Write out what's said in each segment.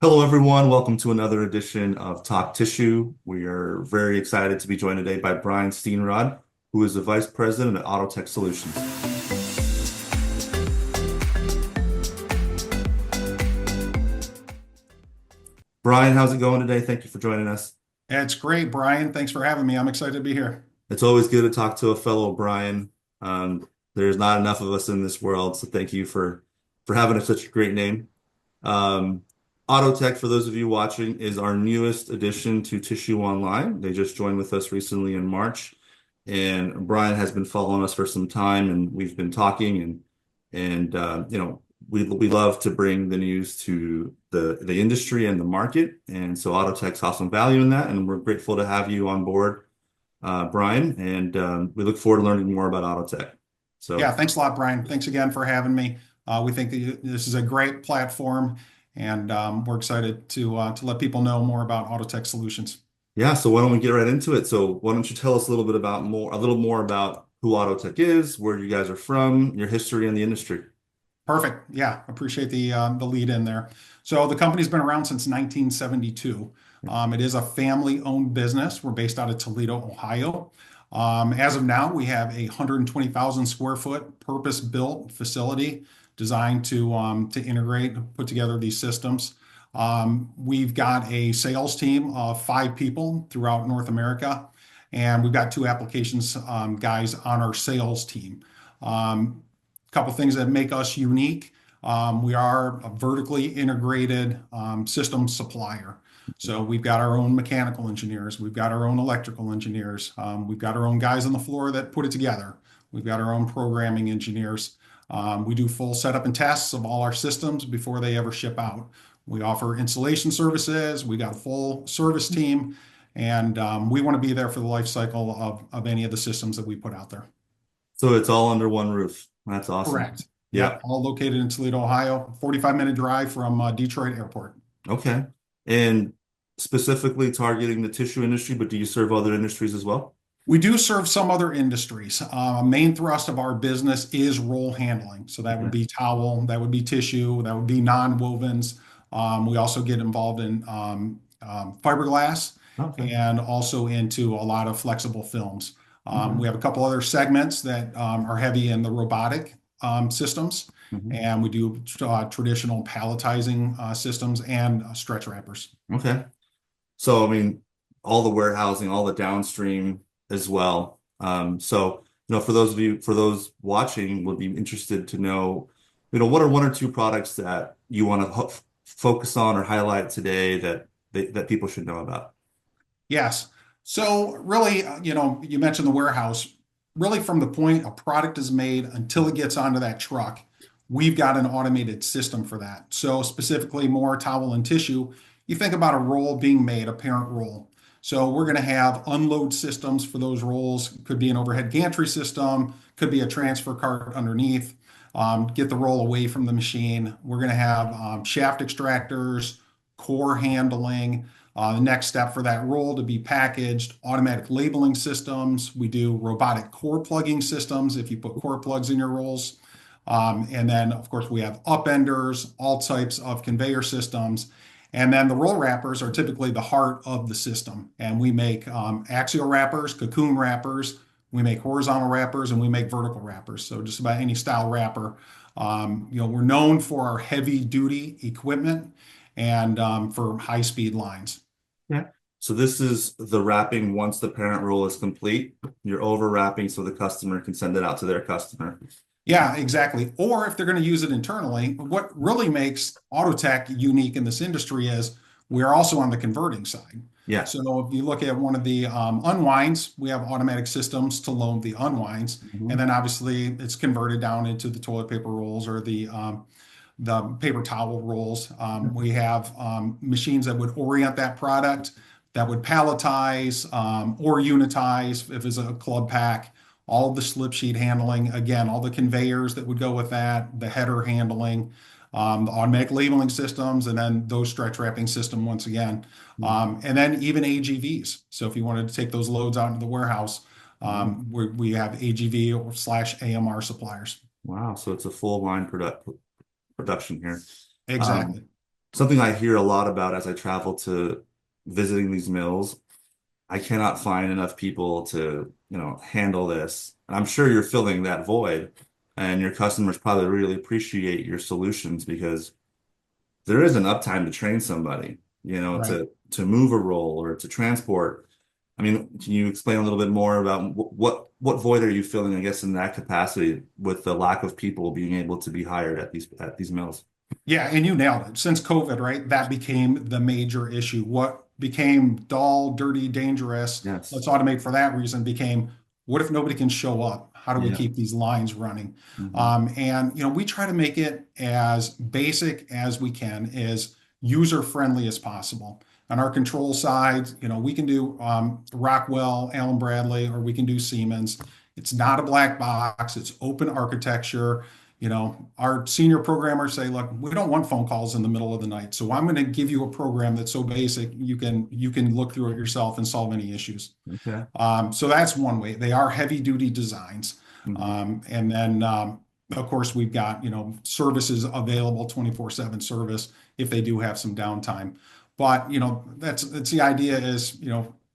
Hello, everyone. Welcome to another edition of Talk Tissue. We are very excited to be joined today by Brian Steenrod, who is the Vice President at Autotec Solutions. Brian, how's it going today? Thank you for joining us. It's great, Brian. Thanks for having me. I'm excited to be here. It's always good to talk to a fellow Brian. There's not enough of us in this world, so thank you for having such a great name. Um, Autotech, for those of you watching, is our newest addition to Tissue Online. They just joined with us recently in March, and Brian has been following us for some time, and we've been talking, and we love to bring the news to the industry and the market, and so Autotech saw some value in that, and we're grateful to have you on board, Brian, and we look forward to learning more about Autotech. Yeah, So. thanks a lot, Brian. Thanks again for having me. We think that this is a great platform, and we're excited to let people know more about Autotech Solutions. Yeah, so why don't we get right into it? So why don't you tell us a little bit a little more about who Autotech is, where you guys are from, your history in the industry. Perfect. Yeah, appreciate the lead in there. So the company's been around since 1972. It is a family-owned business. We're based out of Toledo, Ohio. As of now, we have a 120,000 square foot purpose-built facility designed to integrate, put together these systems. We've got a sales team of 5 people throughout North America, and we've got 2 applications guys on our sales team. Couple things that make us unique. We are a vertically integrated system supplier. So we've got our own mechanical engineers, we've got our own electrical engineers, we've got our own guys on the floor that put it together. We've got our own programming engineers. We do full setup and tests of all our systems before they ever ship out. We offer installation services. We got a full service team, and we want to be there for the life cycle of any of the systems that we put out there. So it's all under one roof. That's awesome. Correct. Yeah. Yep, all located in Toledo, Ohio, 45-minute drive from Detroit Airport. Okay. And specifically targeting the tissue industry, but do you serve other industries as well? We do serve some other industries. Main thrust of our business is roll handling. So that would Okay. be towel, that would be tissue, that would be non-wovens. We also get involved in fiberglass Okay. and also into a lot of flexible films. Okay. We have a couple other segments that are heavy in the robotic systems, Mhm. and we do traditional palletizing systems and stretch wrappers. Okay. So, I mean, all the warehousing, all the downstream as well. For those of you, for those watching, would be interested to know, what are one or two products that you want to focus on or highlight today that people should know about? Yes. So really, you mentioned the warehouse. Really, from the point a product is made until it gets onto that truck, we've got an automated system for that. So specifically, more towel and tissue. You think about a roll being made, a parent roll. So we're going to have unload systems for those rolls. Could be an overhead gantry system, could be a transfer cart underneath. Get the roll away from the machine. We're going to have shaft extractors, core handling. The next step for that roll to be packaged, automatic labeling systems. We do robotic core plugging systems if you put core plugs in your rolls. And then, of course, we have upenders, all types of conveyor systems. And then the roll wrappers are typically the heart of the system. And we make axial wrappers, cocoon wrappers, we make horizontal wrappers, and we make vertical wrappers. So just about any style wrapper. We're known for our heavy duty equipment and for high speed lines. Yeah. So this is the wrapping once the parent roll is complete. You're over wrapping so the customer can send it out to their customer. Yeah, exactly. Or if they're going to use it internally, what really makes Autotech unique in this industry is we're also on the converting side. Yeah. So if you look at one of the unwinds, we have automatic systems to load the unwinds, and Mhm. then obviously it's converted down into the toilet paper rolls or the paper towel rolls. We have machines that would orient that product, that would palletize or unitize if it's a club pack, all the slip sheet handling, again, all the conveyors that would go with that, the header handling, the automatic labeling systems, and then those stretch wrapping system once again. And then even AGVs. So if you wanted to take those loads out into the warehouse, Mhm. we have AGV or slash AMR suppliers. Wow. So it's a full line production here. Um, Exactly. something I hear a lot about as I travel to visiting these mills. I cannot find enough people to, handle this. And I'm sure you're filling that void, and your customers probably really appreciate your solutions because there isn't uptime to train somebody, Right. to move a roll or to transport. I mean, can you explain a little bit more about what void are you filling, I guess, in that capacity with the lack of people being able to be hired at these mills? Yeah, and you nailed it. Since COVID, right, that became the major issue. What became dull, dirty, dangerous, Yes. let's automate for that reason, became what if nobody can show up? How do we Yeah. keep these lines running? Hmm. And we try to make it as basic as we can, as user friendly as possible. On our control side, we can do Rockwell, Allen Bradley, or we can do Siemens. It's not a black box. It's open architecture. Our senior programmers say, look, we don't want phone calls in the middle of the night. So I'm going to give you a program that's so basic you can look through it yourself and solve any issues. Okay. So that's one way. They are heavy duty designs. Hmm. And then of course we've got, services available 24/7 service if they do have some downtime. But that's the idea is,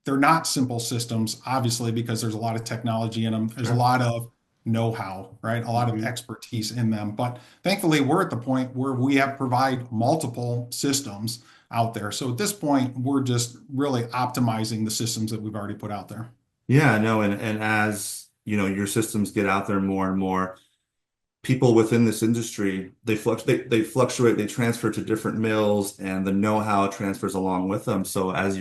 they're not simple systems, obviously, because there's a lot of technology in them. There's a Sure. lot of know-how, right? A lot of Hmm. expertise in them. But thankfully, we're at the point where we have provide multiple systems out there. So at this point, we're just really optimizing the systems that we've already put out there. Yeah, no, and as your systems get out there more and more, people within this industry, they fluctuate, they transfer to different mills, and the know-how transfers along with them. So as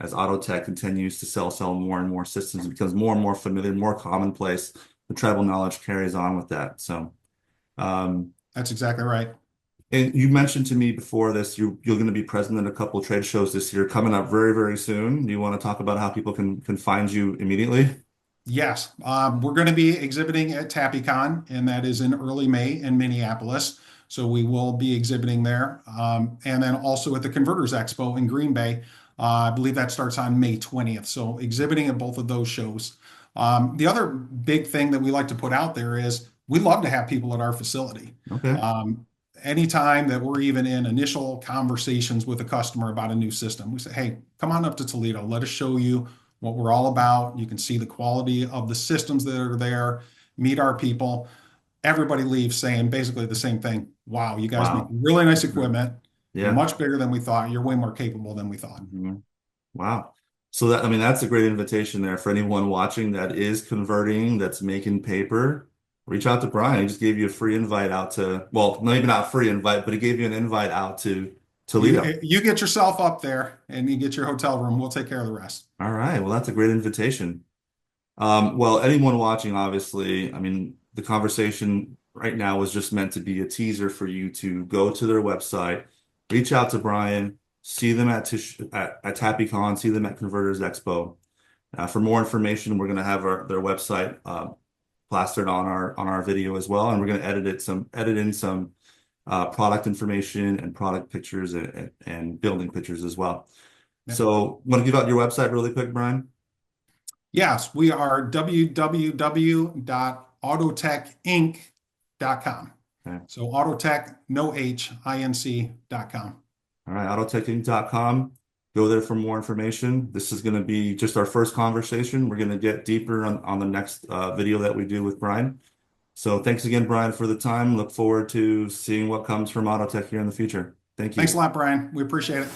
Autotech continues to sell more and more systems, it becomes more and more familiar, more commonplace. The tribal knowledge carries on with that. So, um, That's exactly right. and you mentioned to me before this, you're going to be present at a couple of trade shows this year coming up very, very soon. Do you want to talk about how people can find you immediately? Yes, we're going to be exhibiting at TappyCon, and that is in early May in Minneapolis. So we will be exhibiting there. And then also at the Converters Expo in Green Bay. I believe that starts on May 20th. So exhibiting at both of those shows. The other big thing that we like to put out there is we love to have people at our facility. Okay. Um, Anytime that we're even in initial conversations with a customer about a new system, we say, hey, come on up to Toledo. Let us show you what we're all about. You can see the quality of the systems that are there, meet our people. Everybody leaves saying basically the same thing. Wow, you guys make Wow. really nice Okay. equipment. You're Yeah. much bigger than we thought. You're way more capable than we thought. Mhm. Wow. So I mean, that's a great invitation there for anyone watching that is converting, that's making paper. Reach out to Brian. He just gave you a free invite out to, well, maybe not free invite, but he gave you an invite out to Toledo. You get yourself up there and you get your hotel room. We'll take care of the rest. All right. Well, that's a great invitation. Well, anyone watching, obviously, I mean, the conversation right now was just meant to be a teaser for you to go to their website, reach out to Brian, see them at TappyCon, see them at Converters Expo. For more information, we're going to have their website plastered on our video as well, and we're going to edit in some product information and product pictures and building pictures as well. Yeah. So, want to give out your website really quick, Brian? Yes, we are www.autotecinc.com. Okay. So Autotech, no H, INC.com. All right, autoteching.com. Go there for more information. This is going to be just our first conversation. We're going to get deeper on the next video that we do with Brian. So thanks again, Brian, for the time. Look forward to seeing what comes from Autotech here in the future. Thank Thanks a you. lot, Brian. We appreciate it.